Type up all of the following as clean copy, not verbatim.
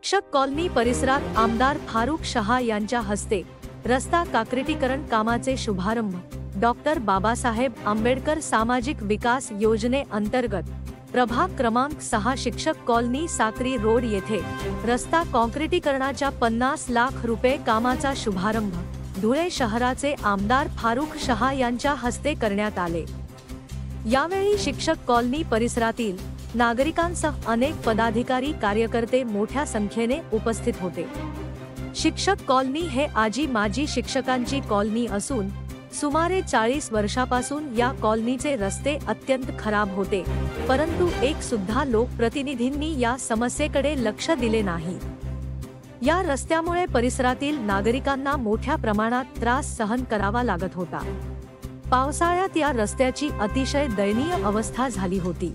शिक्षक कॉलनी परिसरात आमदार फारुख शहा यांच्या हस्ते रस्ता काँक्रिटीकरण कामाचे शुभारंभ। डॉक्टर बाबासाहेब आंबेडकर सामाजिक विकास योजने अंतर्गत प्रभाग क्रमांक 6 शिक्षक कॉलनी साक्री रोड येथे रस्ता काँक्रिटीकरणाच्या 50 लाख रुपये कामाचा शुभारंभ धुळे शहराचे आमदार फारुख शहा यांच्या हस्ते करण्यात आले। यावेळी शिक्षक कॉलनी परिसरातील नागरिकांसह अनेक पदाधिकारी कार्यकर्ते मोठ्या संख्येने उपस्थित होते। शिक्षक कॉलनी हे आजी माजी शिक्षकांची कॉलनी असून सुमारे 40 वर्षापासून या कॉलनीचे रस्ते अत्यंत खराब होते, परंतु एक सुद्धा लोकप्रतिनिधींनी या समस्येकडे लक्ष दिले नाही। या रस्त्यामुळे परिसरातील नागरिकांना मोठ्या प्रमाणात त्रास सहन करावा लागत होता। पावसाळ्यात या रस्त्याची अतिशय दयनीय अवस्था झाली होती।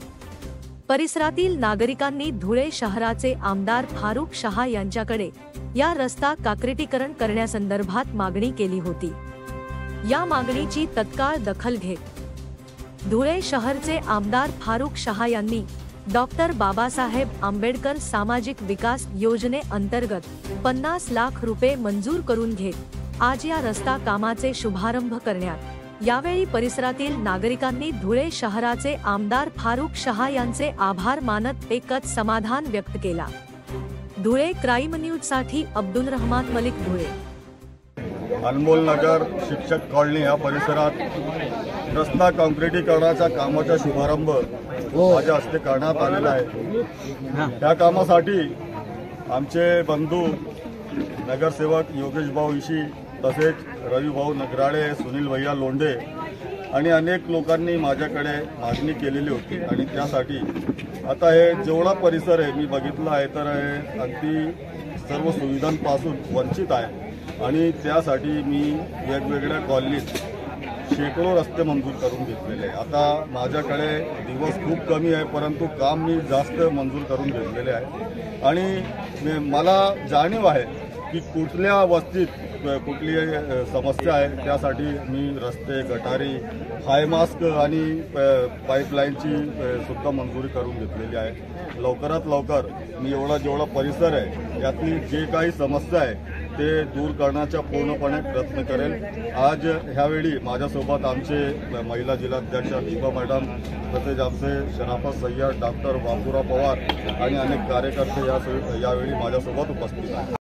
परिसरातील नागरिकांनी धुळे शहराचे आमदार फारुख शहा यांच्याकडे या रस्ता काँक्रिटीकरण करण्यासंदर्भात मागणी केली होती। या मागणीची तत्काळ दखल घेत धुळे शहरचे आमदार फारुख शहा यांनी डॉक्टर बाबासाहेब आंबेडकर सामाजिक विकास योजने अंतर्गत 50 लाख रुपये मंजूर करून घेत आज या रस्ता कामाचे शुभारंभ करण्यात। यावेळी परिसरातील नागरिकांनी धुळे शहराचे आमदार फारुख शहा यांचे आभार मानत एकच समाधान व्यक्त केला। धुळे क्राईम न्यूज साठी अब्दुल रहमान मलिक, धुळे। अनमोल नगर शिक्षक कॉलनी या परिसरात रस्ता काँक्रिटीकरणाच्या कामाचा शुभारंभ माझ्या हस्ते करण्यात आलेला आहे। त्या कामासाठी आमचे बंधू नगरसेवक योगेश भाऊ इशी तसेच रवी भाऊ नगराळे, सुनील भैया लोंढे आणि अनेक लोकांनी माझ्याकडे मागणी केलेली होती आणि त्यासाठी आता हे जेवढा परिसर आहे मी बघितला आहे तर हे अगदी सर्व सुविधांपासून वंचित आहे आणि त्यासाठी मी वेगवेगळ्या कॉलनीत शेकडो रस्ते मंजूर करून घेतलेले आहे। आता माझ्याकडे दिवस खूप कमी आहे, परंतु काम मी जास्त मंजूर करून घेतलेले आहे आणि मला जाणीव आहे की कुठल्या वस्तीत कुठली समस्या आहे, त्यासाठी मी रस्ते, गटारी, हाय मास्क आणि पाईपलाईनची सुद्धा मंजुरी करून घेतलेली आहे। लवकरात लवकर मी जेवढा परिसर आहे यातली जे काही समस्या आहे ते दूर करण्याचा पूर्णपणे प्रयत्न करेल। आज ह्यावेळी माझ्यासोबत आमचे महिला जिल्हाध्यक्षा दीपा मॅडम तसेच आमचे शराफत सय्यद, डॉक्टर बापूराव पवार आणि अनेक कार्यकर्ते यावेळी माझ्यासोबत उपस्थित आहेत।